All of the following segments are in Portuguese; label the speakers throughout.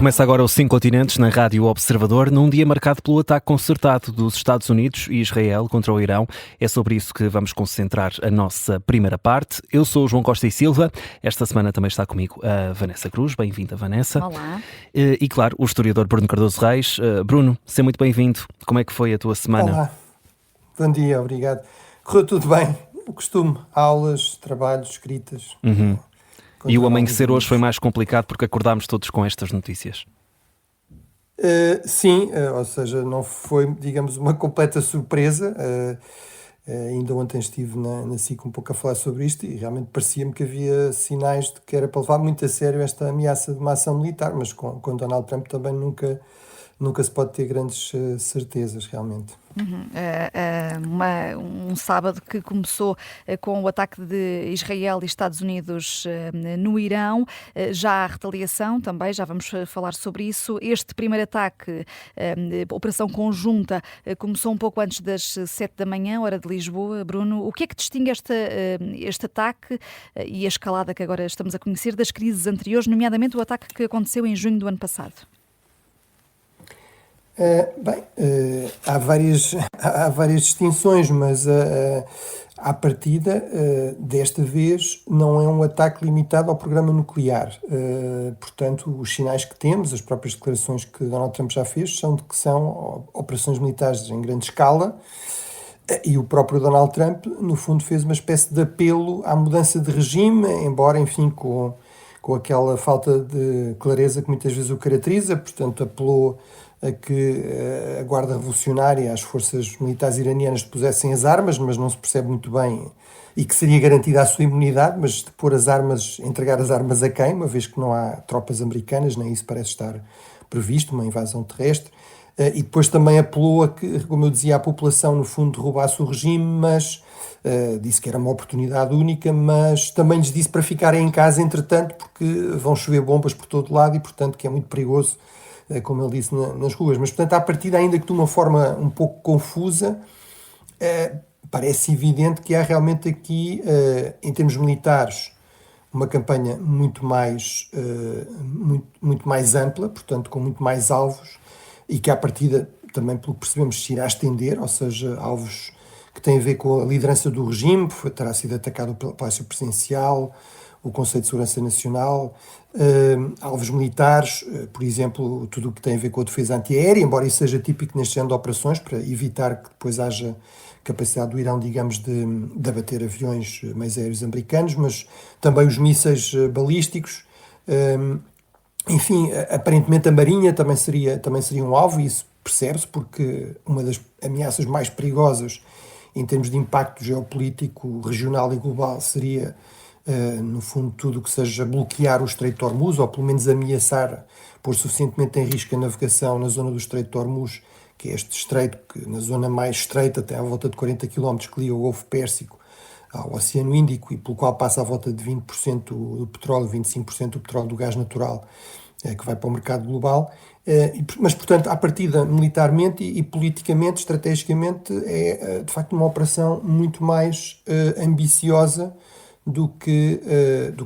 Speaker 1: Começa agora o 5 Continentes na Rádio Observador, num dia marcado pelo ataque concertado dos Estados Unidos e Israel contra o Irão. É sobre isso que vamos concentrar a nossa primeira parte. Eu sou o João Costa e Silva. Esta semana também está comigo a Vanessa Cruz. Bem-vinda, Vanessa.
Speaker 2: Olá.
Speaker 1: E claro, o historiador Bruno Cardoso Reis. Bruno, seja muito bem-vindo. Como é que foi a tua semana?
Speaker 3: Olá, bom dia, obrigado. Correu tudo bem, o costume, aulas, trabalhos, escritas.
Speaker 1: E o amanhecer hoje foi mais complicado porque acordámos todos com estas notícias.
Speaker 3: Sim, ou seja, não foi, digamos, uma completa surpresa. Ainda ontem estive na SIC um pouco a falar sobre isto e realmente parecia-me que havia sinais de que era para levar muito a sério esta ameaça de uma ação militar, mas com Donald Trump também nunca se pode ter grandes certezas, realmente.
Speaker 2: Um sábado que começou com o ataque de Israel e Estados Unidos no Irão, já há retaliação também, já vamos falar sobre isso. Este primeiro ataque, operação conjunta, começou um pouco antes das 7 da manhã, hora de Lisboa. Bruno, o que é que distingue este ataque e a escalada que agora estamos a conhecer das crises anteriores, nomeadamente o ataque que aconteceu em junho do ano passado?
Speaker 3: Há várias distinções, mas à partida, desta vez, não é um ataque limitado ao programa nuclear. Portanto, os sinais que temos, as próprias declarações que Donald Trump já fez, são de que são operações militares em grande escala, e o próprio Donald Trump, no fundo, fez uma espécie de apelo à mudança de regime, embora, enfim, com aquela falta de clareza que muitas vezes o caracteriza. Portanto, apelou a que a Guarda Revolucionária, as forças militares iranianas pusessem as armas, mas não se percebe muito bem, e que seria garantida a sua imunidade, mas de pôr as armas, entregar as armas a quem, uma vez que não há tropas americanas, nem isso parece estar previsto, uma invasão terrestre. E depois também apelou a que, como eu dizia, a população no fundo derrubasse o regime, mas disse que era uma oportunidade única, mas também lhes disse para ficarem em casa entretanto, porque vão chover bombas por todo lado e portanto que é muito perigoso, como ele disse, nas ruas. Mas portanto, à partida, ainda que de uma forma um pouco confusa, parece evidente que há realmente aqui, em termos militares, uma campanha muito mais ampla, portanto com muito mais alvos, e que à partida, também pelo que percebemos, se irá estender, ou seja, alvos que têm a ver com a liderança do regime, terá sido atacado o Palácio Presidencial, o Conselho de Segurança Nacional, alvos militares, por exemplo, tudo o que tem a ver com a defesa antiaérea, embora isso seja típico neste género de operações, para evitar que depois haja capacidade do Irão, digamos, de abater aviões meios aéreos americanos, mas também os mísseis balísticos. Enfim, aparentemente a Marinha também seria um alvo, e isso percebe-se, porque uma das ameaças mais perigosas em termos de impacto geopolítico, regional e global seria, no fundo, tudo o que seja bloquear o Estreito de Hormuz, ou pelo menos ameaçar pôr suficientemente em risco a navegação na zona do Estreito de Hormuz, que é este estreito que, na zona mais estreita, tem à volta de 40 km, que liga o Golfo Pérsico ao Oceano Índico, e pelo qual passa à volta de 20% do petróleo, 25% do petróleo, do gás natural, que vai para o mercado global. Mas, portanto, à partida, militarmente e politicamente, estrategicamente, é de facto uma operação muito mais ambiciosa do que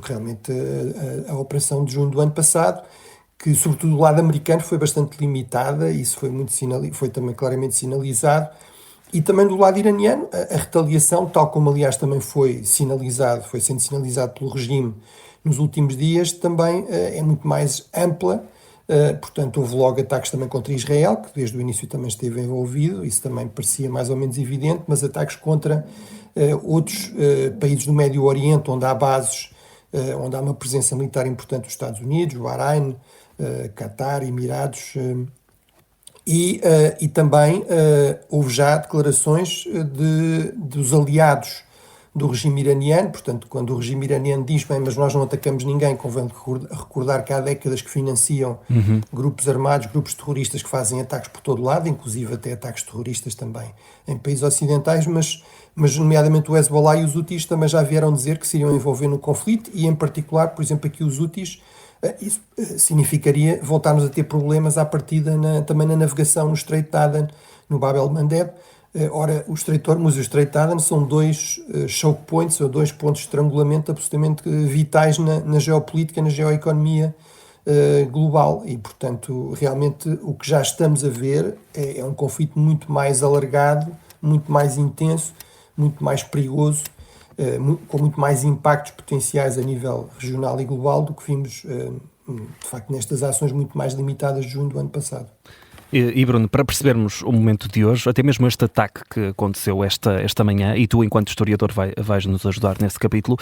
Speaker 3: realmente a operação de junho do ano passado, que, sobretudo do lado americano, foi bastante limitada, e isso foi também claramente sinalizado. E também do lado iraniano, a retaliação, tal como aliás também foi sendo sinalizado pelo regime nos últimos dias, também é muito mais ampla. Portanto, houve logo ataques também contra Israel, que desde o início também esteve envolvido, isso também parecia mais ou menos evidente, mas ataques contra outros países do Médio Oriente, onde há bases, onde há uma presença militar importante dos Estados Unidos, Bahrein, Qatar, Emirados. E também houve já declarações dos aliados do regime iraniano. Portanto, quando o regime iraniano diz, bem, mas nós não atacamos ninguém, convém recordar que há décadas que financiam grupos armados, grupos terroristas que fazem ataques por todo lado, inclusive até ataques terroristas também em países ocidentais, mas nomeadamente o Hezbollah e os Houthis também já vieram dizer que se iriam envolver no conflito, e em particular, por exemplo, aqui os Houthis. Isso significaria voltarmos a ter problemas à partida também na navegação no Estreito de Aden, no Bab el-Mandeb. Ora, o Estreito de Hormuz e o Estreito de Aden são dois choke points, ou dois pontos de estrangulamento absolutamente vitais na geopolítica, na geoeconomia global e, portanto, realmente o que já estamos a ver é um conflito muito mais alargado, muito mais intenso, muito mais perigoso, com muito mais impactos potenciais a nível regional e global do que vimos, de facto, nestas ações muito mais limitadas de junho do ano passado.
Speaker 1: E Bruno, para percebermos o momento de hoje, até mesmo este ataque que aconteceu esta manhã, e tu, enquanto historiador, vais nos ajudar nesse capítulo,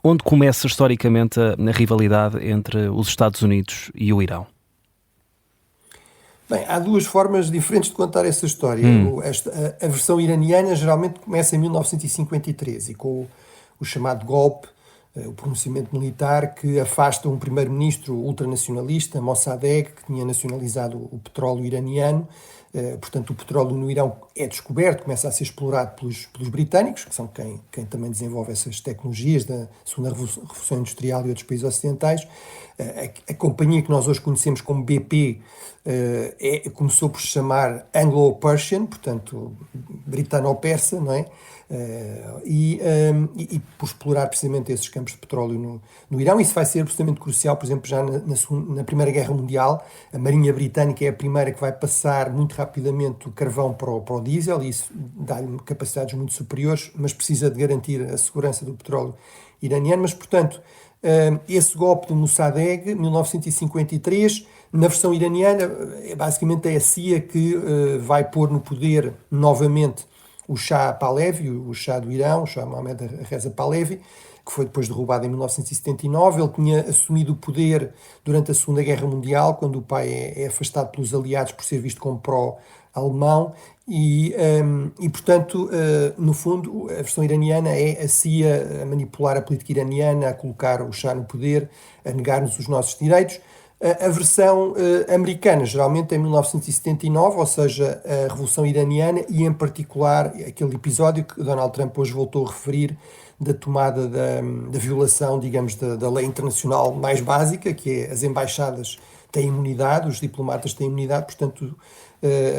Speaker 1: onde começa historicamente a rivalidade entre os Estados Unidos e o Irão?
Speaker 3: Bem, há duas formas diferentes de contar essa história. A versão iraniana geralmente começa em 1953 e com o chamado golpe, o pronunciamento militar que afasta um primeiro-ministro ultranacionalista, Mossadegh, que tinha nacionalizado o petróleo iraniano. Portanto, o petróleo no Irão é descoberto, começa a ser explorado pelos britânicos, que são quem também desenvolve essas tecnologias da segunda Revolução Industrial e outros países ocidentais. A companhia que nós hoje conhecemos como BP começou por se chamar Anglo-Persian, portanto, britano-persa, não é? E por explorar precisamente esses campos de petróleo no Irão. Isso vai ser absolutamente crucial, por exemplo, já na Primeira Guerra Mundial. A Marinha Britânica é a primeira que vai passar muito rapidamente o carvão para o diesel, e isso dá-lhe capacidades muito superiores, mas precisa de garantir a segurança do petróleo iraniano. Mas, portanto, esse golpe do Mossadegh, 1953, na versão iraniana, basicamente é a CIA que vai pôr no poder novamente o Shah Pahlavi, o Shah do Irão, o Shah Mohammad Reza Pahlavi, que foi depois derrubado em 1979. Ele tinha assumido o poder durante a Segunda Guerra Mundial, quando o pai é afastado pelos aliados por ser visto como pró-alemão, e portanto, no fundo, a versão iraniana é a CIA a manipular a política iraniana, a colocar o Shah no poder, a negar-nos os nossos direitos. A versão americana, geralmente em 1979, ou seja, a Revolução Iraniana, e em particular aquele episódio que Donald Trump hoje voltou a referir, da tomada da violação, digamos, da lei internacional mais básica, que é as embaixadas têm imunidade, os diplomatas têm imunidade, portanto,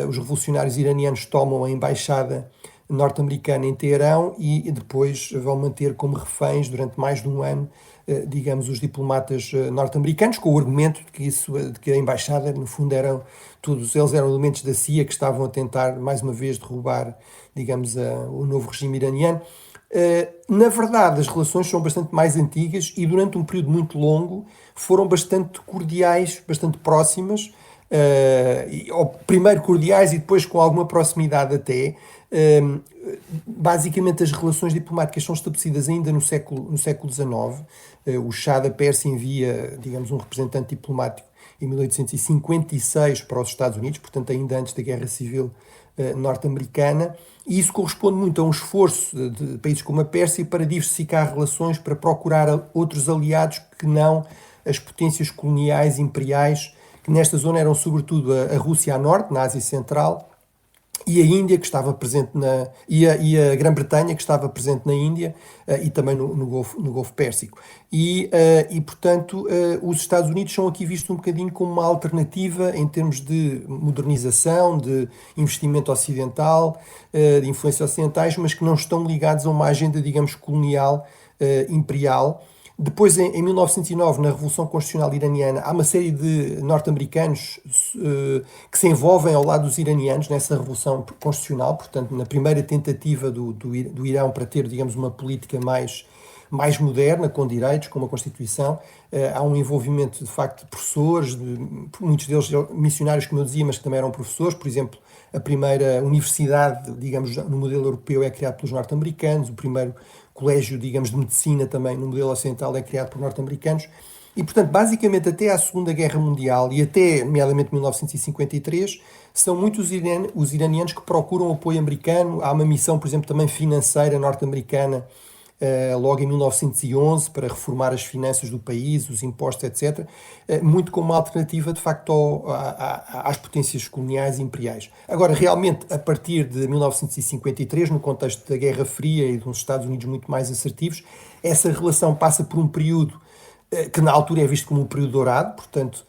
Speaker 3: os revolucionários iranianos tomam a embaixada norte-americana em Teherão e depois vão manter como reféns durante mais de um ano, digamos, os diplomatas norte-americanos, com o argumento de que a embaixada, no fundo, todos eles eram elementos da CIA que estavam a tentar, mais uma vez, derrubar, digamos, o novo regime iraniano. Na verdade, as relações são bastante mais antigas e durante um período muito longo foram bastante cordiais, bastante próximas, primeiro cordiais e depois com alguma proximidade até. Basicamente as relações diplomáticas são estabelecidas ainda no século XIX. O Shah da Pérsia envia, digamos, um representante diplomático em 1856 para os Estados Unidos, portanto ainda antes da Guerra Civil norte-americana, e isso corresponde muito a um esforço de países como a Pérsia para diversificar relações, para procurar outros aliados que não as potências coloniais imperiais, que nesta zona eram sobretudo a Rússia a norte, na Ásia Central, e a Índia, que estava presente e a Grã-Bretanha, que estava presente na Índia e também no Golfo Pérsico. E portanto, os Estados Unidos são aqui vistos um bocadinho como uma alternativa em termos de modernização, de investimento ocidental, de influência ocidentais, mas que não estão ligados a uma agenda, digamos, colonial, imperial. Depois, em 1909, na Revolução Constitucional Iraniana, há uma série de norte-americanos que se envolvem ao lado dos iranianos nessa Revolução Constitucional, portanto, na primeira tentativa do Irão para ter, digamos, uma política mais moderna, com direitos, com uma Constituição. Há um envolvimento, de facto, de professores, muitos deles missionários, como eu dizia, mas que também eram professores. Por exemplo, a primeira universidade, digamos, no modelo europeu é criada pelos norte-americanos, o primeiro colégio, digamos, de medicina também no modelo ocidental é criado por norte-americanos. E, portanto, basicamente até à Segunda Guerra Mundial e até, nomeadamente, 1953, são muitos os iranianos que procuram apoio americano. Há uma missão, por exemplo, também financeira norte-americana, logo em 1911, para reformar as finanças do país, os impostos, etc., muito como uma alternativa, de facto, às potências coloniais e imperiais. Agora, realmente, a partir de 1953, no contexto da Guerra Fria e de uns Estados Unidos muito mais assertivos, essa relação passa por um período que na altura é visto como um período dourado. Portanto,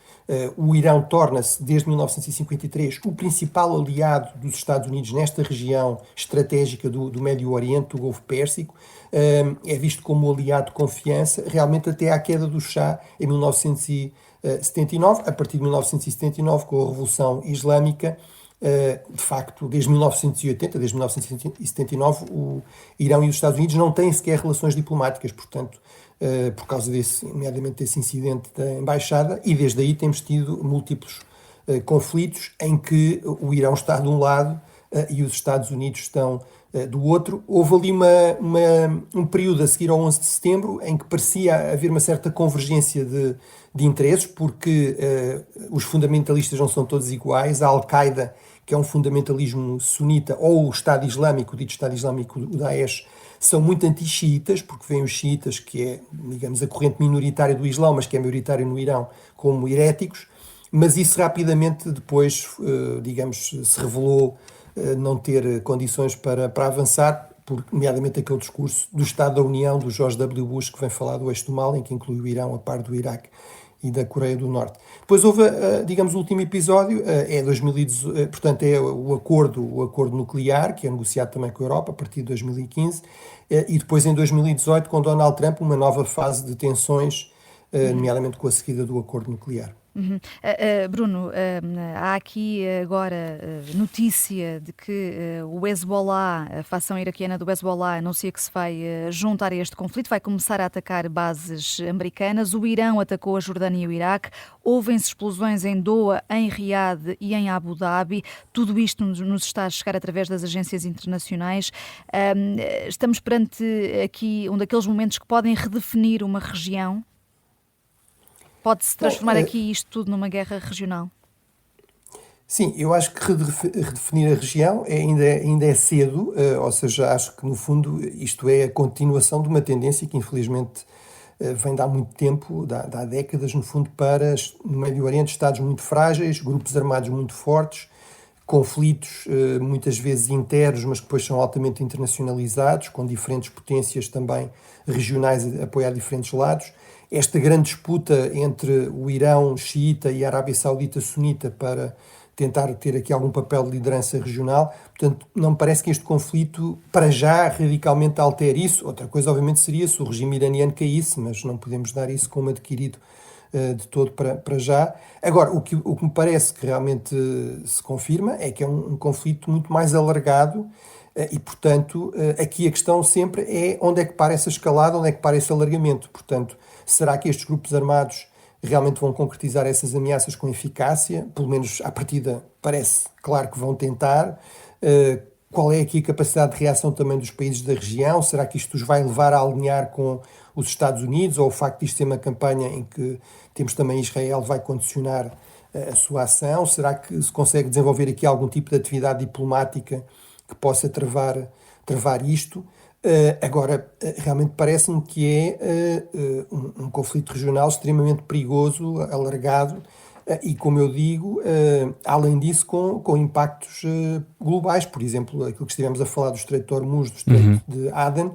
Speaker 3: o Irão torna-se, desde 1953, o principal aliado dos Estados Unidos nesta região estratégica do Médio Oriente, do Golfo Pérsico. É visto como aliado de confiança, realmente até à queda do Shah em 1979. 79, a partir de 1979, com a Revolução Islâmica, de facto, desde 1980, desde 1979, o Irão e os Estados Unidos não têm sequer relações diplomáticas, portanto, por causa nomeadamente desse incidente da embaixada, e desde aí temos tido múltiplos conflitos em que o Irão está de um lado e os Estados Unidos estão do outro. Houve ali um período a seguir ao 11 de setembro em que parecia haver uma certa convergência de interesses, porque os fundamentalistas não são todos iguais. A Al-Qaeda, que é um fundamentalismo sunita, ou o Estado Islâmico, o dito Estado Islâmico, o Daesh, são muito anti-xiitas, porque vêm os xiitas, que é, digamos, a corrente minoritária do Islão, mas que é maioritária no Irão, como heréticos. Mas isso rapidamente depois, digamos, se revelou não ter condições para avançar, nomeadamente aquele discurso do Estado da União do George W. Bush, que vem falar do eixo do mal, em que inclui o Irão, a par do Iraque e da Coreia do Norte. Depois houve, digamos, o último episódio, é 2018, portanto é o acordo nuclear, que é negociado também com a Europa a partir de 2015, e depois em 2018, com Donald Trump, uma nova fase de tensões, nomeadamente com a seguida do acordo nuclear.
Speaker 2: Uhum. Bruno, há aqui agora notícia de que o Hezbollah, a facção iraquiana do Hezbollah, anuncia que se vai juntar a este conflito, vai começar a atacar bases americanas. O Irão atacou a Jordânia e o Iraque. Houve-se explosões em Doha, em Riad e em Abu Dhabi. Tudo isto nos está a chegar através das agências internacionais. Estamos perante aqui um daqueles momentos que podem redefinir uma região. Pode-se transformar aqui isto tudo numa guerra regional?
Speaker 3: Sim, eu acho que redefinir a região ainda é cedo, ou seja, acho que no fundo isto é a continuação de uma tendência que infelizmente vem de há muito tempo, de há décadas no fundo, para no Médio Oriente Estados muito frágeis, grupos armados muito fortes, conflitos muitas vezes internos, mas que depois são altamente internacionalizados, com diferentes potências também regionais a apoiar diferentes lados. Esta grande disputa entre o Irão xiita e a Arábia Saudita sunita para tentar ter aqui algum papel de liderança regional. Portanto, não me parece que este conflito, para já, radicalmente altere isso. Outra coisa, obviamente, seria se o regime iraniano caísse, mas não podemos dar isso como adquirido de todo para já. Agora, o que me parece que realmente se confirma é que é um conflito muito mais alargado e, portanto, aqui a questão sempre é onde é que para essa escalada, onde é que para esse alargamento. Portanto, será que estes grupos armados realmente vão concretizar essas ameaças com eficácia? Pelo menos, à partida, parece claro que vão tentar. Qual é aqui a capacidade de reação também dos países da região? Será que isto os vai levar a alinhar com os Estados Unidos? Ou o facto de isto ser uma campanha em que temos também Israel vai condicionar a sua ação? Será que se consegue desenvolver aqui algum tipo de atividade diplomática que possa travar isto? Agora, realmente parece-me que é um conflito regional extremamente perigoso, alargado, e, como eu digo, além disso, com impactos globais. Por exemplo, aquilo que estivemos a falar do Estreito de Hormuz, do Estreito de Aden,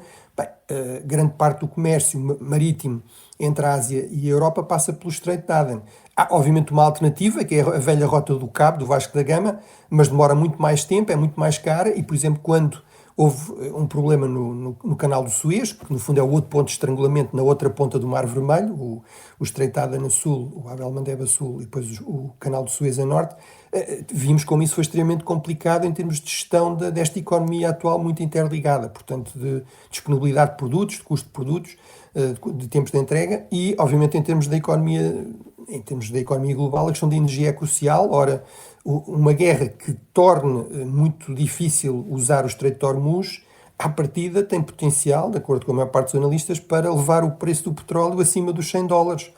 Speaker 3: grande parte do comércio marítimo entre a Ásia e a Europa passa pelo Estreito de Aden. Há, obviamente, uma alternativa, que é a velha rota do Cabo, do Vasco da Gama, mas demora muito mais tempo, é muito mais cara, e, por exemplo, quando houve um problema no canal do Suez, que no fundo é o outro ponto de estrangulamento na outra ponta do Mar Vermelho, o Estreito de Aden a sul, o Bab el-Mandeb a sul e depois o canal do Suez a norte. Vimos como isso foi extremamente complicado em termos de gestão desta economia atual muito interligada, portanto, de disponibilidade de produtos, de custo de produtos, de tempos de entrega e, obviamente, em termos da economia global, a questão da energia é crucial. Ora, uma guerra que torne muito difícil usar o Estreito de Hormuz, à partida tem potencial, de acordo com a maior parte dos analistas, para levar o preço do petróleo acima dos $100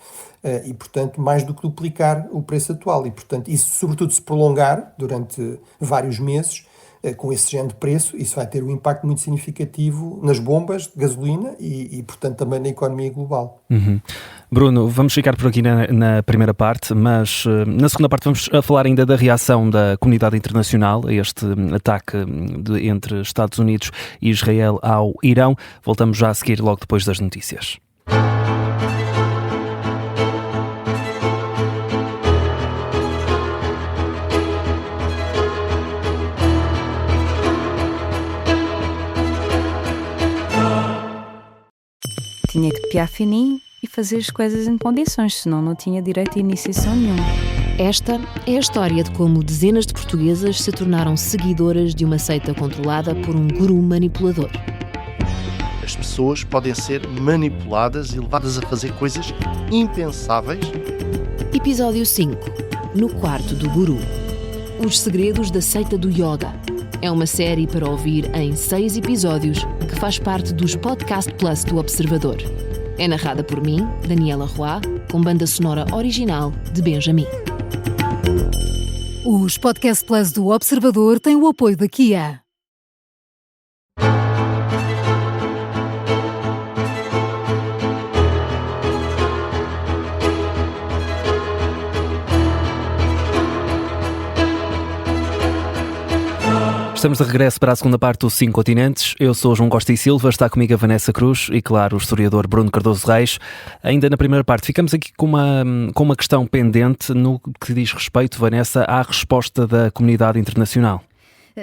Speaker 3: e, portanto, mais do que duplicar o preço atual. E, portanto, isso, sobretudo, se prolongar durante vários meses, com esse género de preço, isso vai ter um impacto muito significativo nas bombas de gasolina e portanto, também na economia global.
Speaker 1: Bruno, vamos ficar por aqui na primeira parte, mas na segunda parte vamos falar ainda da reação da comunidade internacional a este ataque entre Estados Unidos e Israel ao Irão. Voltamos já a seguir logo depois das notícias.
Speaker 4: Tinha que piar fininho e fazer as coisas em condições, senão não tinha direito a iniciação nenhuma.
Speaker 5: Esta é a história de como dezenas de portuguesas se tornaram seguidoras de uma seita controlada por um guru manipulador.
Speaker 6: As pessoas podem ser manipuladas e levadas a fazer coisas impensáveis.
Speaker 5: Episódio 5. No quarto do guru. Os segredos da seita do yoga. É uma série para ouvir em 6 episódios que faz parte dos Podcast Plus do Observador. É narrada por mim, Daniela Roy, com banda sonora original de Benjamin.
Speaker 7: Os Podcast Plus do Observador têm o apoio da Kia.
Speaker 1: Estamos de regresso para a segunda parte do 5 Continentes. Eu sou o João Costa e Silva, está comigo a Vanessa Cruz e, claro, o historiador Bruno Cardoso Reis. Ainda na primeira parte, ficamos aqui com uma questão pendente no que diz respeito, Vanessa, à resposta da comunidade internacional.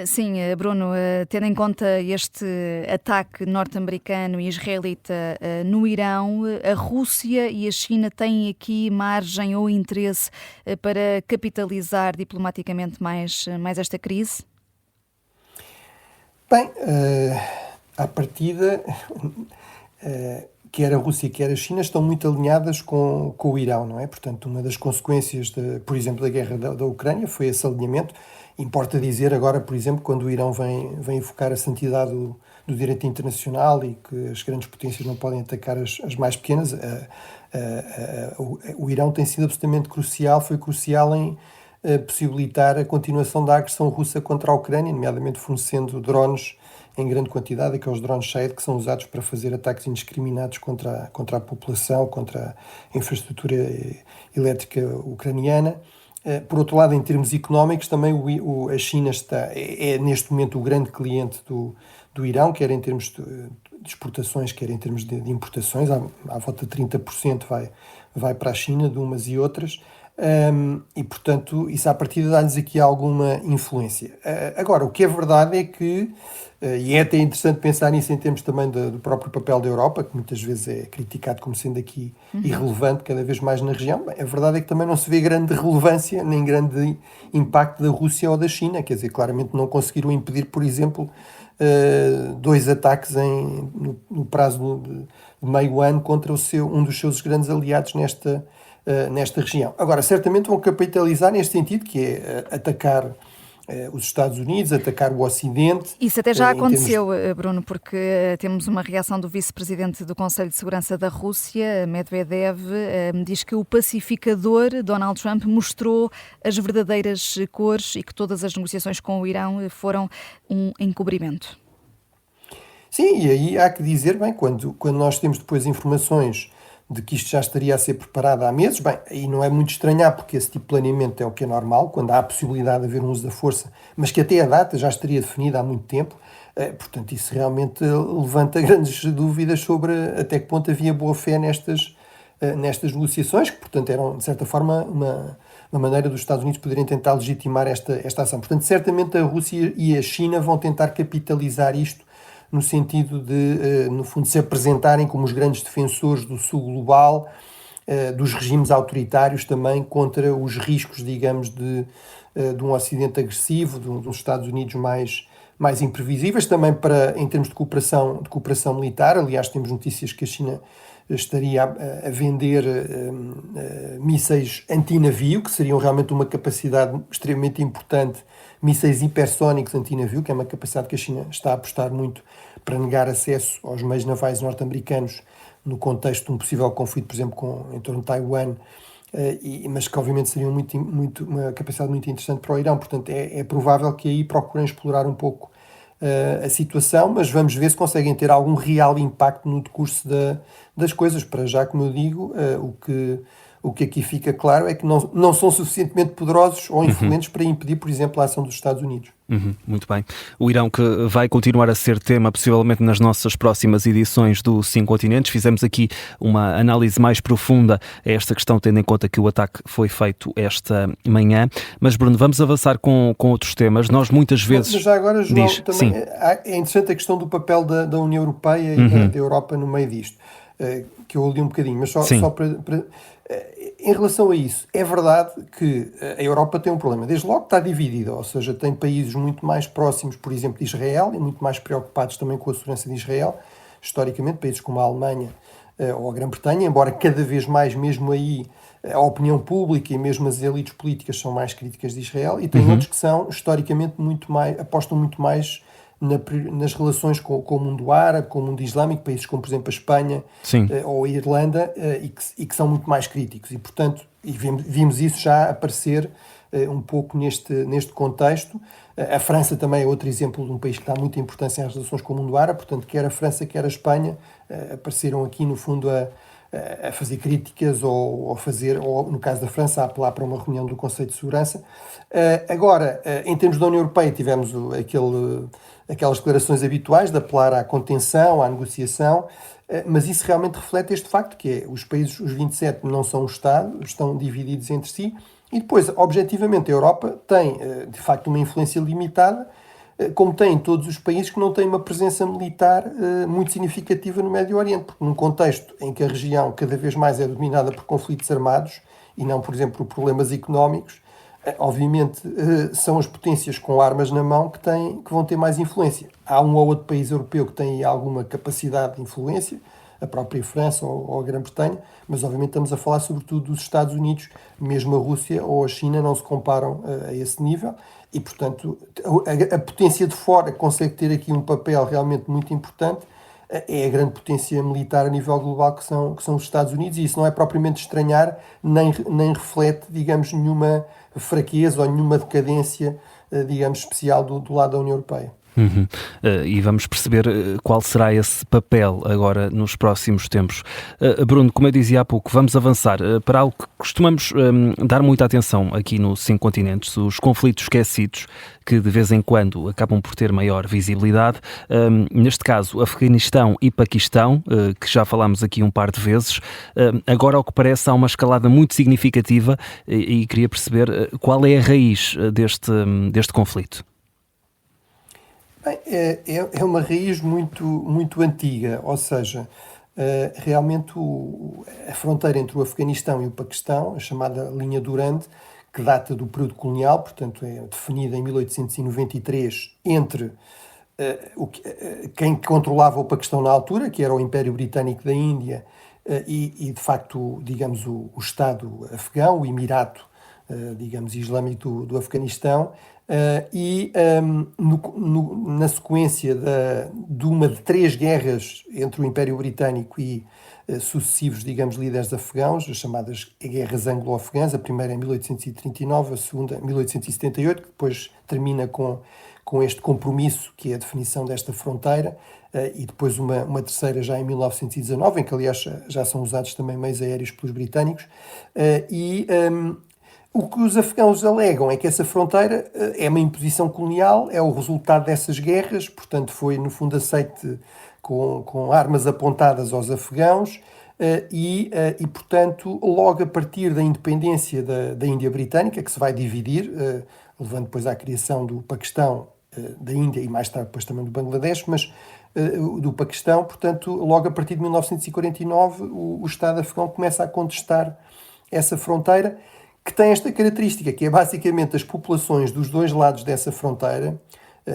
Speaker 2: Sim, Bruno, tendo em conta este ataque norte-americano e israelita no Irão, a Rússia e a China têm aqui margem ou interesse para capitalizar diplomaticamente mais esta crise?
Speaker 3: Bem, à partida, quer a Rússia, quer a China estão muito alinhadas com o Irão, não é? Portanto, uma das consequências, por exemplo, da guerra da Ucrânia foi esse alinhamento. Importa dizer agora, por exemplo, quando o Irão vem invocar a santidade do direito internacional e que as grandes potências não podem atacar as mais pequenas, o Irão tem sido absolutamente crucial, foi crucial em possibilitar a continuação da agressão russa contra a Ucrânia, nomeadamente fornecendo drones em grande quantidade, aqueles drones Shahed que são usados para fazer ataques indiscriminados contra a população, contra a infraestrutura elétrica ucraniana. Por outro lado, em termos económicos, também a China é neste momento o grande cliente do Irão, quer em termos de exportações, quer em termos de importações. À volta de 30% vai para a China, de umas e outras. E, portanto, isso à partida dá-lhes aqui alguma influência. Agora, o que é verdade é que, e é até interessante pensar nisso em termos também do próprio papel da Europa, que muitas vezes é criticado como sendo aqui irrelevante cada vez mais na região. Bem, a verdade é que também não se vê grande relevância nem grande impacto da Rússia ou da China, quer dizer, claramente não conseguiram impedir, por exemplo, 2 ataques no prazo de meio ano contra um dos seus grandes aliados nesta região. Agora, certamente vão capitalizar neste sentido, que é atacar os Estados Unidos, atacar o Ocidente.
Speaker 2: Isso até já aconteceu, Bruno, porque temos uma reação do vice-presidente do Conselho de Segurança da Rússia, Medvedev, diz que o pacificador Donald Trump mostrou as verdadeiras cores e que todas as negociações com o Irão foram um encobrimento.
Speaker 3: Sim, e aí há que dizer, bem, quando nós temos depois informações de que isto já estaria a ser preparado há meses, bem, aí não é muito estranhar, porque esse tipo de planeamento é o que é normal, quando há a possibilidade de haver um uso da força, mas que até a data já estaria definida há muito tempo. Portanto, isso realmente levanta grandes dúvidas sobre até que ponto havia boa-fé nestas negociações, que, portanto, eram, de certa forma, uma maneira dos Estados Unidos poderem tentar legitimar esta ação. Portanto, certamente a Rússia e a China vão tentar capitalizar isto no sentido de, no fundo, se apresentarem como os grandes defensores do Sul global, dos regimes autoritários também, contra os riscos, digamos, de um Ocidente agressivo, dos Estados Unidos mais imprevisíveis, também em termos de cooperação militar. Aliás, temos notícias que a China estaria a vender mísseis antinavio, que seriam realmente uma capacidade extremamente importante, mísseis hipersónicos antinavio, que é uma capacidade que a China está a apostar muito para negar acesso aos meios navais norte-americanos no contexto de um possível conflito, por exemplo, em torno de Taiwan, mas que obviamente seria uma capacidade muito interessante para o Irão. Portanto, é provável que aí procurem explorar um pouco a situação, mas vamos ver se conseguem ter algum real impacto no decurso das coisas. Para já, como eu digo, o que aqui fica claro é que não são suficientemente poderosos ou influentes para impedir, por exemplo, a ação dos Estados Unidos.
Speaker 1: Muito bem. O Irão, que vai continuar a ser tema possivelmente nas nossas próximas edições do 5 Continentes. Fizemos aqui uma análise mais profunda a esta questão, tendo em conta que o ataque foi feito esta manhã. Mas, Bruno, vamos avançar com outros temas. Nós muitas vezes...
Speaker 3: Mas já agora, João, também é interessante a questão do papel da União Europeia e da Europa no meio disto. que eu li um bocadinho, mas só para em relação a isso, é verdade que a Europa tem um problema. Desde logo está dividida, ou seja, tem países muito mais próximos, por exemplo, de Israel, e muito mais preocupados também com a segurança de Israel, historicamente, países como a Alemanha ou a Grã-Bretanha, embora cada vez mais, mesmo aí, a opinião pública e mesmo as elites políticas são mais críticas de Israel, e tem outros que são, historicamente, apostam muito mais nas relações com o mundo árabe, com o mundo islâmico, países como, por exemplo, a Espanha ou a Irlanda, e que são muito mais críticos. E, portanto, vimos isso já aparecer um pouco neste contexto. A França também é outro exemplo de um país que dá muita importância às relações com o mundo árabe, portanto, quer a França, quer a Espanha apareceram aqui, no fundo, a fazer críticas ou no caso da França, a apelar para uma reunião do Conselho de Segurança. Agora, em termos da União Europeia, tivemos aquelas declarações habituais de apelar à contenção, à negociação, mas isso realmente reflete este facto, que é os países, os 27, não são um Estado, estão divididos entre si, e depois, objetivamente, a Europa tem, de facto, uma influência limitada, como tem todos os países que não têm uma presença militar muito significativa no Médio Oriente, porque num contexto em que a região cada vez mais é dominada por conflitos armados e não, por exemplo, por problemas económicos, obviamente são as potências com armas na mão que vão ter mais influência. Há um ou outro país europeu que tem alguma capacidade de influência, a própria França ou a Grã-Bretanha, mas obviamente estamos a falar sobretudo dos Estados Unidos, mesmo a Rússia ou a China não se comparam a esse nível, e portanto a potência de fora consegue ter aqui um papel realmente muito importante, é a grande potência militar a nível global que são os Estados Unidos, e isso não é propriamente estranhar, nem reflete, digamos, nenhuma fraqueza ou nenhuma decadência, digamos, especial do lado da União Europeia.
Speaker 1: E vamos perceber qual será esse papel agora nos próximos tempos. Bruno, como eu dizia há pouco, vamos avançar para algo que costumamos dar muita atenção aqui no Cinco Continentes, os conflitos esquecidos, que de vez em quando acabam por ter maior visibilidade. Neste caso, Afeganistão e Paquistão, que já falámos aqui um par de vezes. Agora, ao que parece, há uma escalada muito significativa e queria perceber qual é a raiz deste conflito.
Speaker 3: Bem, é uma raiz muito, muito antiga, ou seja, realmente a fronteira entre o Afeganistão e o Paquistão, a chamada linha Durand, que data do período colonial, portanto é definida em 1893 entre quem controlava o Paquistão na altura, que era o Império Britânico da Índia, e de facto, digamos, o Estado afegão, o Emirato, digamos, islâmico do Afeganistão, na sequência de uma de 3 guerras entre o Império Britânico e sucessivos, digamos, líderes afegãos, as chamadas guerras anglo-afegãs, a primeira em 1839, a segunda em 1878, que depois termina com este compromisso, que é a definição desta fronteira, e depois uma terceira já em 1919, em que aliás já são usados também meios aéreos pelos britânicos, o que os afegãos alegam é que essa fronteira é uma imposição colonial, é o resultado dessas guerras, portanto foi no fundo aceite com armas apontadas aos afegãos, e portanto logo a partir da independência da Índia Britânica, que se vai dividir, levando depois à criação do Paquistão, da Índia e mais tarde depois também do Bangladesh, mas do Paquistão, portanto logo a partir de 1949 o Estado afegão começa a contestar essa fronteira, que tem esta característica, que é basicamente as populações dos dois lados dessa fronteira,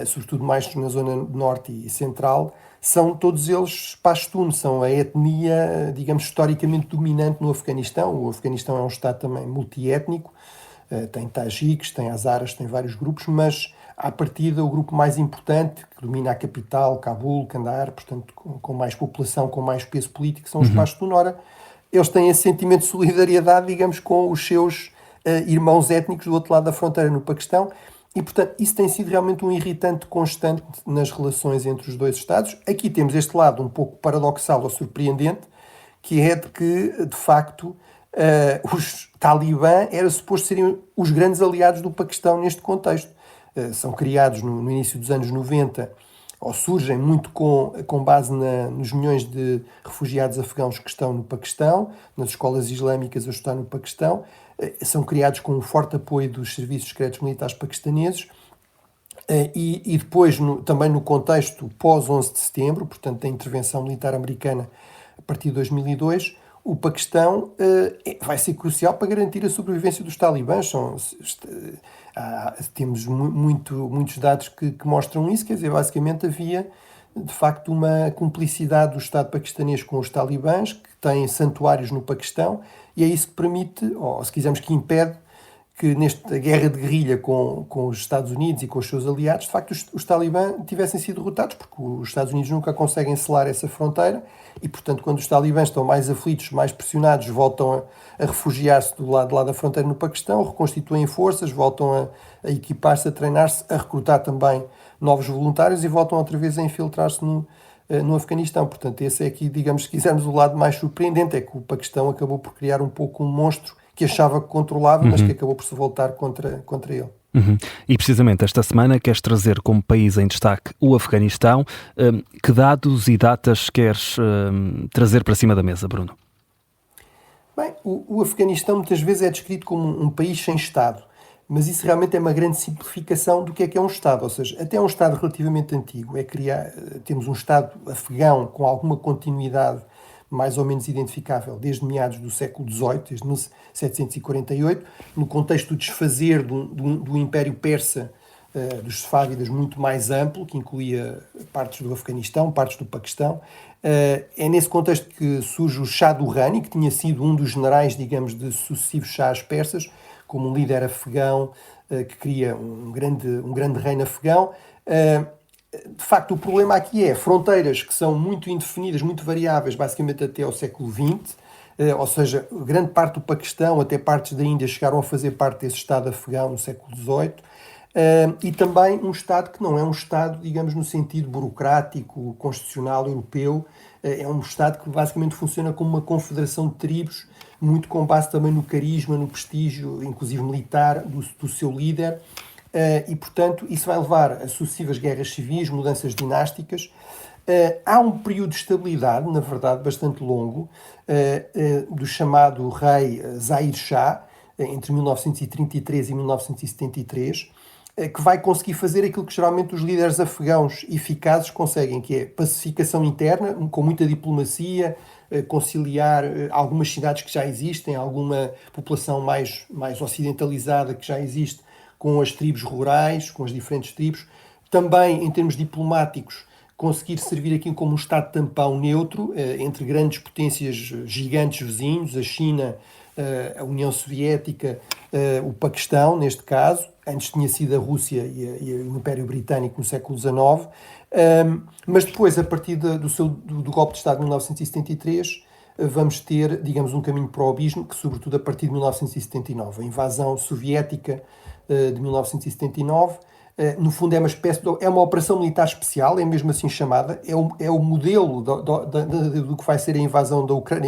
Speaker 3: sobretudo mais na zona norte e central, são todos eles pashtun, são a etnia, digamos, historicamente dominante no Afeganistão. O Afeganistão é um Estado também multiétnico, tem tajiques, tem hazaras, tem vários grupos, mas à partida o grupo mais importante, que domina a capital, Cabul, Kandahar, portanto com mais população, com mais peso político, são os pashtun. Ora, eles têm esse sentimento de solidariedade, digamos, com os seus irmãos étnicos do outro lado da fronteira, no Paquistão, e portanto isso tem sido realmente um irritante constante nas relações entre os dois Estados. Aqui temos este lado um pouco paradoxal ou surpreendente, que é de que, de facto, os talibã era suposto serem os grandes aliados do Paquistão neste contexto. São criados no início dos anos 90, ou surgem muito com base nos milhões de refugiados afegãos que estão no Paquistão, nas escolas islâmicas a estudar no Paquistão, são criados com um forte apoio dos serviços secretos militares paquistaneses, e depois também no contexto pós-11 de setembro, portanto da intervenção militar americana a partir de 2002, o Paquistão vai ser crucial para garantir a sobrevivência dos talibãs. Temos muitos dados que mostram isso, quer dizer, basicamente havia de facto uma cumplicidade do Estado paquistanês com os talibãs, que têm santuários no Paquistão, e é isso que permite, ou se quisermos que impede, que nesta guerra de guerrilha com os Estados Unidos e com os seus aliados, de facto os talibãs tivessem sido derrotados, porque os Estados Unidos nunca conseguem selar essa fronteira e, portanto, quando os talibãs estão mais aflitos, mais pressionados, voltam a refugiar-se do lado da fronteira no Paquistão, reconstituem forças, voltam a equipar-se, a treinar-se, a recrutar também novos voluntários e voltam outra vez a infiltrar-se no Afeganistão. Portanto, esse é aqui, digamos, se quisermos, o lado mais surpreendente, é que o Paquistão acabou por criar um pouco um monstro que achava que controlava, mas que acabou por se voltar contra ele.
Speaker 1: E precisamente esta semana queres trazer como país em destaque o Afeganistão. Que dados e datas queres trazer para cima da mesa, Bruno?
Speaker 3: Bem, o Afeganistão muitas vezes é descrito como um país sem Estado, mas isso realmente é uma grande simplificação do que é um Estado, ou seja, até um Estado relativamente antigo. Temos um Estado afegão com alguma continuidade mais ou menos identificável desde meados do século XVIII, desde 1748, no contexto do desfazer do Império Persa, dos Sefávidas, muito mais amplo, que incluía partes do Afeganistão, partes do Paquistão. É nesse contexto que surge o Shah Durrani, que tinha sido um dos generais, digamos, de sucessivos Shahs persas, como um líder afegão que cria um grande reino afegão. De facto, o problema aqui é fronteiras que são muito indefinidas, muito variáveis, basicamente até ao século XX, ou seja, grande parte do Paquistão, até partes da Índia, chegaram a fazer parte desse Estado afegão no século XVIII, e também um Estado que não é um Estado, digamos, no sentido burocrático, constitucional, europeu, é um Estado que basicamente funciona como uma confederação de tribos, muito com base também no carisma, no prestígio, inclusive militar, do seu líder. E, portanto, isso vai levar a sucessivas guerras civis, mudanças dinásticas. Há um período de estabilidade, na verdade, bastante longo, do chamado rei Zahir Shah, entre 1933 e 1973, que vai conseguir fazer aquilo que geralmente os líderes afegãos eficazes conseguem, que é pacificação interna, com muita diplomacia, conciliar algumas cidades que já existem, alguma população mais ocidentalizada que já existe, com as tribos rurais, com as diferentes tribos. Também, em termos diplomáticos, conseguir servir aqui como um Estado tampão neutro entre grandes potências gigantes vizinhos, a China, a União Soviética, o Paquistão, neste caso. Antes tinha sido a Rússia e o Império Britânico no século XIX. Mas depois, a partir do golpe de Estado de 1973, vamos ter, digamos, um caminho para o abismo, que sobretudo a partir de 1979. A invasão soviética de 1979, no fundo é uma espécie é uma operação militar especial, é mesmo assim chamada, é o modelo do que vai ser a invasão da Ucrânia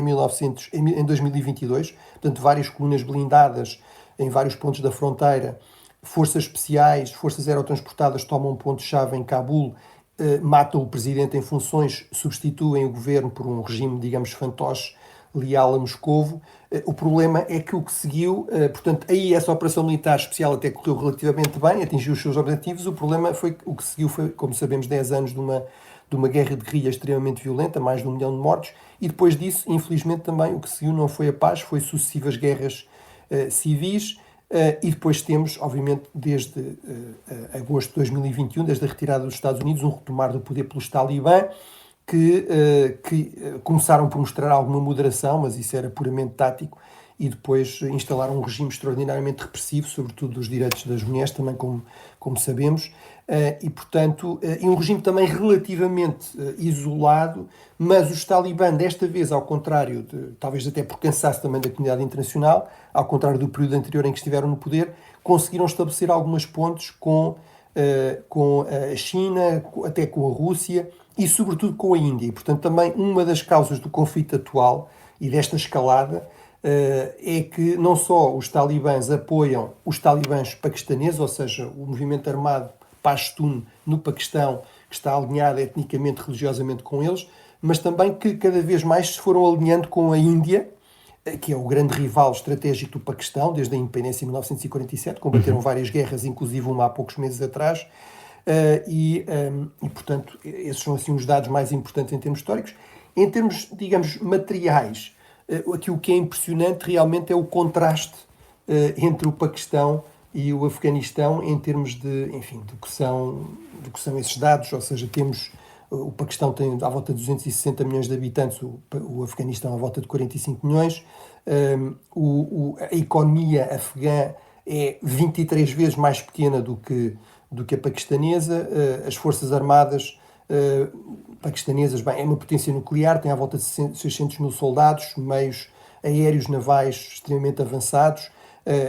Speaker 3: em 2022, portanto várias colunas blindadas em vários pontos da fronteira, forças especiais, forças aerotransportadas tomam um ponto-chave em Cabul, matam o presidente em funções, substituem o governo por um regime, digamos, fantoche, leal a Moscovo. O problema é que o que seguiu, portanto, aí essa operação militar especial até correu relativamente bem, atingiu os seus objetivos. O problema foi que o que seguiu foi, como sabemos, 10 anos de uma guerra de guerrilha extremamente violenta, mais de 1 milhão de mortos, e depois disso, infelizmente, também o que seguiu não foi a paz, foi sucessivas guerras civis. E depois temos, obviamente, desde agosto de 2021, desde a retirada dos Estados Unidos, um retomar do poder pelos talibã, que começaram por mostrar alguma moderação, mas isso era puramente tático, e depois instalaram um regime extraordinariamente repressivo, sobretudo dos direitos das mulheres, também como sabemos, e portanto, e um regime também relativamente isolado, mas os talibã, desta vez, ao contrário, talvez até por cansaço também da comunidade internacional, ao contrário do período anterior em que estiveram no poder, conseguiram estabelecer algumas pontes com a China, até com a Rússia, e sobretudo com a Índia. E, portanto, também uma das causas do conflito atual e desta escalada é que não só os talibãs apoiam os talibãs paquistaneses, ou seja, o movimento armado Pashtun no Paquistão, que está alinhado etnicamente, religiosamente com eles, mas também que cada vez mais se foram alinhando com a Índia, que é o grande rival estratégico do Paquistão, desde a independência em 1947, combateram várias guerras, inclusive uma há poucos meses atrás, e portanto, esses são assim os dados mais importantes em termos históricos. Em termos, digamos, materiais, aqui o que é impressionante realmente é o contraste entre o Paquistão e o Afeganistão em termos de, enfim, do que são esses dados, ou seja, o Paquistão tem à volta de 260 milhões de habitantes, o Afeganistão à volta de 45 milhões, a economia afegã é 23 vezes mais pequena do que a paquistanesa, as forças armadas paquistanesas, é uma potência nuclear, tem à volta de 600 mil soldados, meios aéreos, navais extremamente avançados.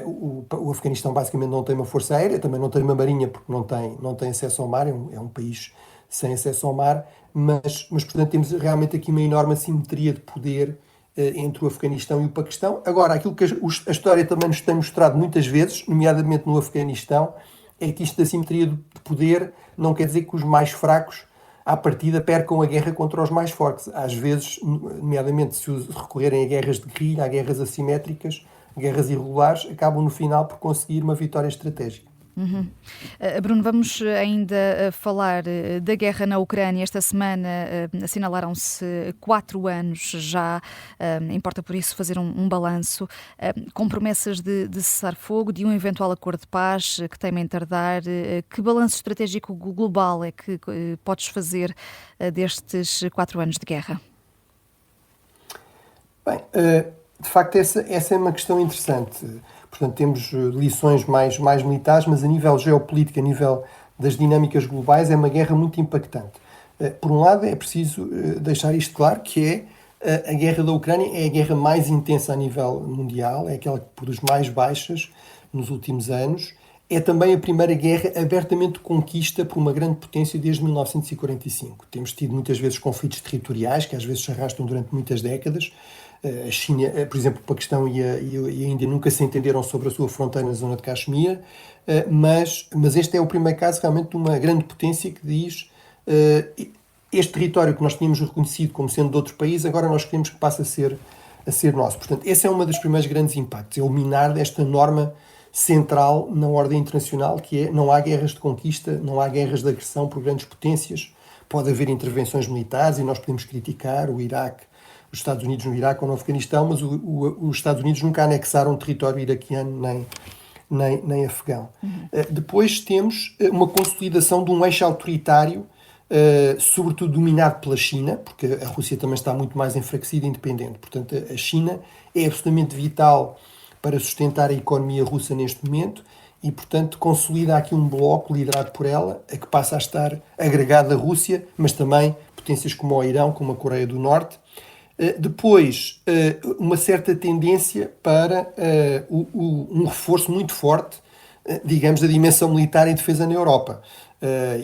Speaker 3: O Afeganistão basicamente não tem uma força aérea, também não tem uma marinha porque não tem acesso ao mar, é um país sem acesso ao mar, mas portanto temos realmente aqui uma enorme assimetria de poder entre o Afeganistão e o Paquistão. Agora, aquilo que a história também nos tem mostrado muitas vezes, nomeadamente no Afeganistão, é que isto da assimetria de poder não quer dizer que os mais fracos à partida percam a guerra contra os mais fortes. Às vezes, nomeadamente se recorrerem a guerras de guerrilha, a guerras assimétricas, guerras irregulares, acabam no final por conseguir uma vitória estratégica.
Speaker 2: Bruno, vamos ainda falar da guerra na Ucrânia. Esta semana assinalaram-se 4 anos já, importa por isso fazer um balanço, com promessas de cessar-fogo, de um eventual acordo de paz que temem tardar. Que balanço estratégico global é que podes fazer destes 4 anos de guerra?
Speaker 3: Bem, de facto essa é uma questão interessante. Portanto, temos lições mais militares, mas a nível geopolítico, a nível das dinâmicas globais, é uma guerra muito impactante. Por um lado, é preciso deixar isto claro, que a guerra da Ucrânia é a guerra mais intensa a nível mundial, é aquela que produz mais baixas nos últimos anos. É também a primeira guerra abertamente de conquista por uma grande potência desde 1945. Temos tido muitas vezes conflitos territoriais, que às vezes se arrastam durante muitas décadas. A China, por exemplo, o Paquistão e a Índia nunca se entenderam sobre a sua fronteira na zona de Caxemir, mas este é o primeiro caso realmente de uma grande potência que diz este território que nós tínhamos reconhecido como sendo de outro país, agora nós queremos que passe a ser nosso. Portanto, esse é um dos primeiros grandes impactos, é o minar desta norma central na ordem internacional, que é: não há guerras de conquista, não há guerras de agressão por grandes potências, pode haver intervenções militares e nós podemos criticar o Iraque, os Estados Unidos no Iraque ou no Afeganistão, mas os Estados Unidos nunca anexaram território iraquiano nem afegão. Depois temos uma consolidação de um eixo autoritário, sobretudo dominado pela China, porque a Rússia também está muito mais enfraquecida e independente. Portanto, a China é absolutamente vital para sustentar a economia russa neste momento e, portanto, consolida aqui um bloco liderado por ela, a que passa a estar agregado à Rússia, mas também potências como o Irão, como a Coreia do Norte. Depois, uma certa tendência para um reforço muito forte, digamos, da dimensão militar e defesa na Europa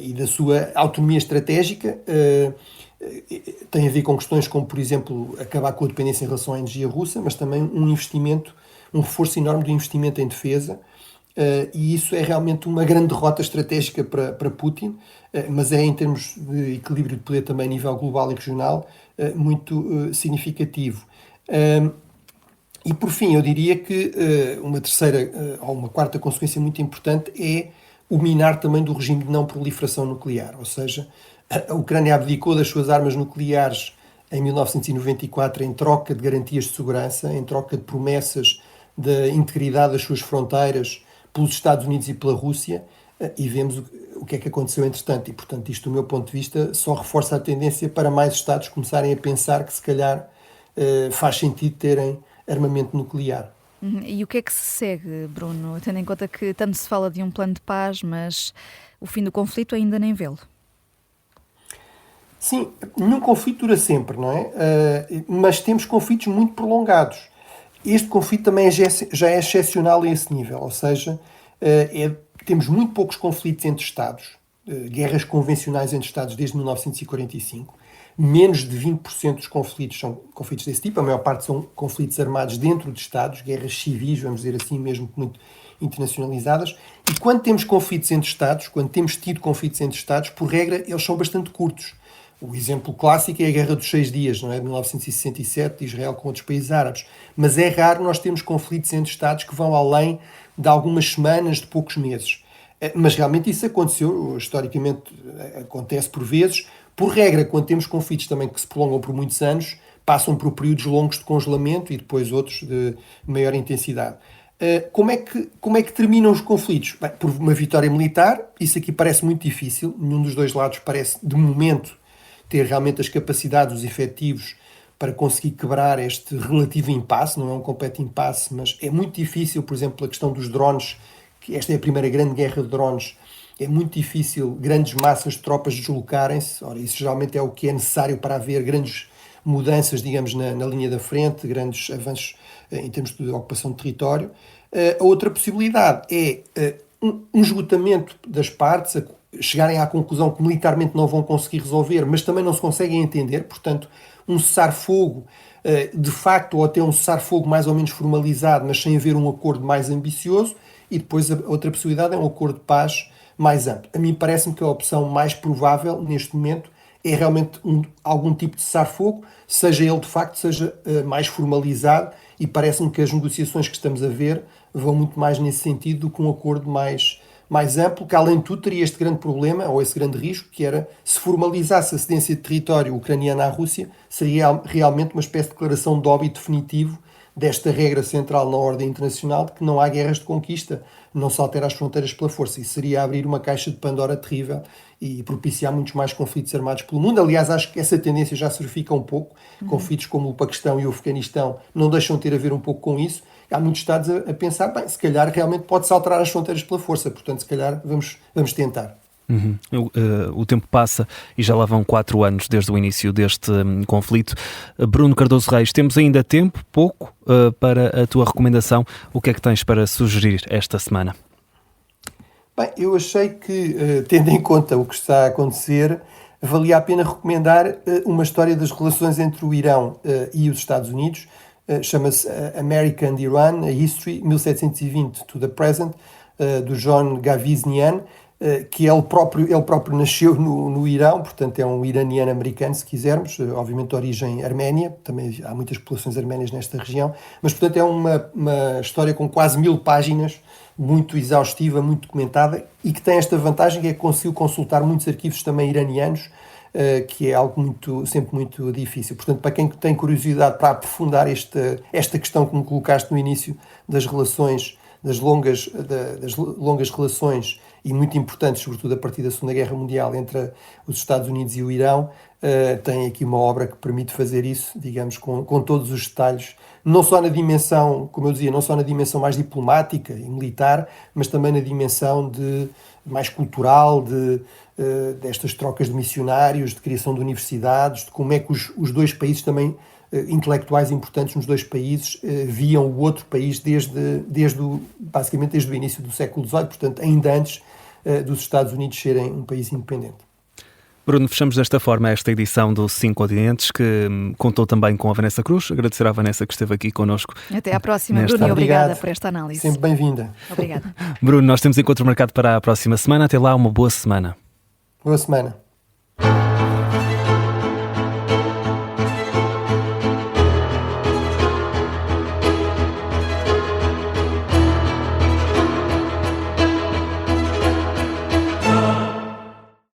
Speaker 3: e da sua autonomia estratégica. Tem a ver com questões como, por exemplo, acabar com a dependência em relação à energia russa, mas também um reforço enorme do investimento em defesa. E isso é realmente uma grande derrota estratégica para Putin, mas é, em termos de equilíbrio de poder também a nível global e regional, muito significativo. E por fim, eu diria que uma terceira ou uma quarta consequência muito importante é o minar também do regime de não proliferação nuclear, ou seja, a Ucrânia abdicou das suas armas nucleares em 1994 em troca de garantias de segurança, em troca de promessas da integridade das suas fronteiras pelos Estados Unidos e pela Rússia, e vemos o que é que aconteceu entretanto. E, portanto, isto, do meu ponto de vista, só reforça a tendência para mais Estados começarem a pensar que, se calhar, faz sentido terem armamento nuclear.
Speaker 2: E o que é que se segue, Bruno? Tendo em conta que tanto se fala de um plano de paz, mas o fim do conflito ainda nem vê-lo.
Speaker 3: Sim, nenhum conflito dura sempre, não é? Mas temos conflitos muito prolongados. Este conflito também já é excepcional a esse nível, ou seja, temos muito poucos conflitos entre Estados, guerras convencionais entre Estados desde 1945. Menos de 20% dos conflitos são conflitos desse tipo, a maior parte são conflitos armados dentro de Estados, guerras civis, vamos dizer assim, mesmo muito internacionalizadas. E quando temos conflitos entre Estados, quando temos tido conflitos entre Estados, por regra, eles são bastante curtos. O exemplo clássico é a Guerra dos 6 Dias, não é? De 1967, de Israel com outros países árabes. Mas é raro nós termos conflitos entre Estados que vão além de algumas semanas, de poucos meses. Mas realmente isso aconteceu, historicamente acontece por vezes, Por regra, quando temos conflitos também que se prolongam por muitos anos, passam por períodos longos de congelamento e depois outros de maior intensidade. Como é que terminam os conflitos? Bem, por uma vitória militar. Isso aqui parece muito difícil. Nenhum dos dois lados parece, de momento, ter realmente as capacidades, os efetivos para conseguir quebrar este relativo impasse. Não é um completo impasse, mas é muito difícil, por exemplo, a questão dos drones, que esta é a primeira grande guerra de drones. É muito difícil grandes massas de tropas deslocarem-se. Ora, isso geralmente é o que é necessário para haver grandes mudanças, digamos, na linha da frente, grandes avanços em termos de ocupação de território. A outra possibilidade é um esgotamento das partes, chegarem à conclusão que militarmente não vão conseguir resolver, mas também não se conseguem entender, portanto, um cessar-fogo de facto, ou até um cessar-fogo mais ou menos formalizado, mas sem haver um acordo mais ambicioso, e depois a outra possibilidade é um acordo de paz mais amplo. A mim parece-me que a opção mais provável neste momento é realmente algum tipo de cessar-fogo, seja ele de facto, seja mais formalizado, e parece-me que as negociações que estamos a ver vão muito mais nesse sentido do que um acordo mais amplo, que além de tudo teria este grande problema, ou esse grande risco, que era, se formalizasse a cedência de território ucraniano à Rússia, seria realmente uma espécie de declaração de óbito definitivo desta regra central na ordem internacional de que não há guerras de conquista, não se altera as fronteiras pela força. Isso seria abrir uma caixa de Pandora terrível e propiciar muitos mais conflitos armados pelo mundo. Aliás, acho que essa tendência já se verifica um pouco. Conflitos como o Paquistão e o Afeganistão não deixam de ter a ver um pouco com isso. Há muitos Estados a pensar, bem, se calhar realmente pode-se alterar as fronteiras pela força, portanto, se calhar vamos tentar.
Speaker 1: O tempo passa e já lá vão 4 anos desde o início deste conflito. Bruno Cardoso Reis, temos ainda tempo, pouco, para a tua recomendação. O que é que tens para sugerir esta semana?
Speaker 3: Bem, eu achei que, tendo em conta o que está a acontecer, valia a pena recomendar uma história das relações entre o Irão e os Estados Unidos. Chama-se America and Iran, a History, 1720 to the Present, do John Gaviznian, que ele próprio nasceu no Irão, portanto é um iraniano-americano, se quisermos, obviamente de origem arménia, também há muitas populações arménias nesta região, mas portanto é uma história com quase 1000 páginas, muito exaustiva, muito documentada, e que tem esta vantagem que é que conseguiu consultar muitos arquivos também iranianos, que é algo sempre muito difícil. Portanto, para quem tem curiosidade para aprofundar esta questão que me colocaste no início das relações, das longas relações, e muito importantes, sobretudo a partir da Segunda Guerra Mundial, entre os Estados Unidos e o Irão, tem aqui uma obra que permite fazer isso, digamos, com todos os detalhes, não só na dimensão, como eu dizia, não só na dimensão mais diplomática e militar, mas também na dimensão mais cultural, destas trocas de missionários, de criação de universidades, de como é que os dois países também, intelectuais importantes nos dois países, viam o outro país basicamente desde o início do século XVIII, portanto ainda antes dos Estados Unidos serem um país independente.
Speaker 1: Bruno, fechamos desta forma esta edição do 5 Continentes, que contou também com a Vanessa Cruz. Agradecer à Vanessa que esteve aqui connosco.
Speaker 2: Até à próxima, Bruno, e obrigada por esta análise.
Speaker 3: Sempre bem-vinda.
Speaker 2: Obrigada.
Speaker 1: Bruno, nós temos encontro marcado para a próxima semana. Até lá, uma boa semana.
Speaker 3: Boa semana.